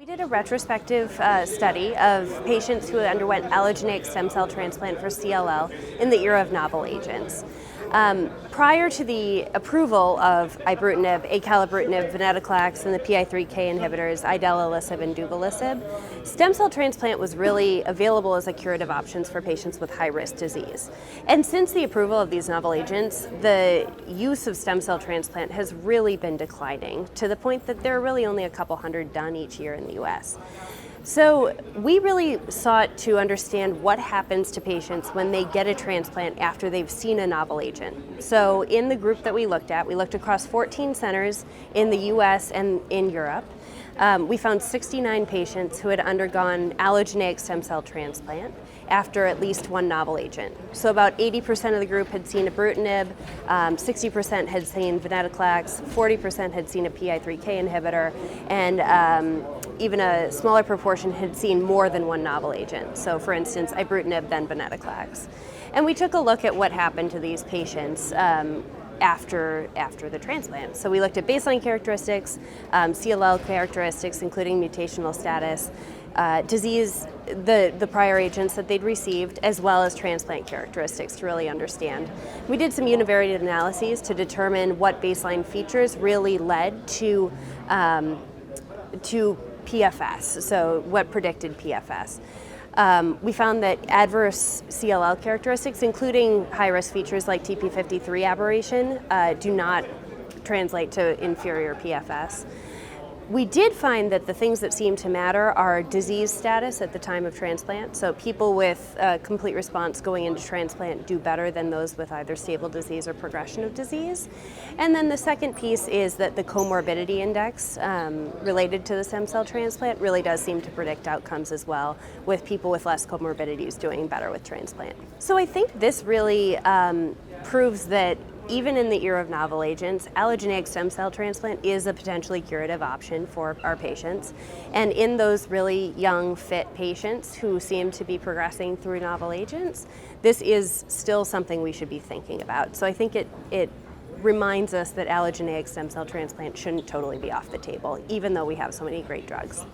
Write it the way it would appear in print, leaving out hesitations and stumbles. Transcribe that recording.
We did a retrospective study of patients who underwent allogeneic stem cell transplant for CLL in the era of novel agents. Prior to the approval of Ibrutinib, acalabrutinib, Venetoclax, and the PI3K inhibitors, idelalisib and duvelisib, stem cell transplant was really available as a curative options for patients with high-risk disease. And since the approval of these novel agents, the use of stem cell transplant has really been declining to the point that there are really only a couple hundred done each year in the US. So we really sought to understand what happens to patients when they get a transplant after they've seen a novel agent. So in the group that we looked across 14 centers in the US and in Europe. We found 69 patients who had undergone allogeneic stem cell transplant after at least one novel agent. So about 80% of the group had seen Ibrutinib, 60% had seen Venetoclax, 40% had seen a PI3K inhibitor, and even a smaller proportion had seen more than one novel agent. So for instance, Ibrutinib, then Venetoclax. And we took a look at what happened to these patients after the transplant. So we looked at baseline characteristics, CLL characteristics, including mutational status, disease, the prior agents that they'd received, as well as transplant characteristics to really understand. We did some univariate analyses to determine what baseline features really led to PFS, so what predicted PFS. We found that adverse CLL characteristics, including high-risk features like TP53 aberration, do not translate to inferior PFS. We did find that the things that seem to matter are disease status at the time of transplant. So people with complete response going into transplant do better than those with either stable disease or progression of disease. And then the second piece is that the comorbidity index related to the stem cell transplant really does seem to predict outcomes as well, with people with less comorbidities doing better with transplant. So I think this really proves that even in the era of novel agents, allogeneic stem cell transplant is a potentially curative option for our patients. And in those really young, fit patients who seem to be progressing through novel agents, this is still something we should be thinking about. So I think it reminds us that allogeneic stem cell transplant shouldn't totally be off the table, even though we have so many great drugs.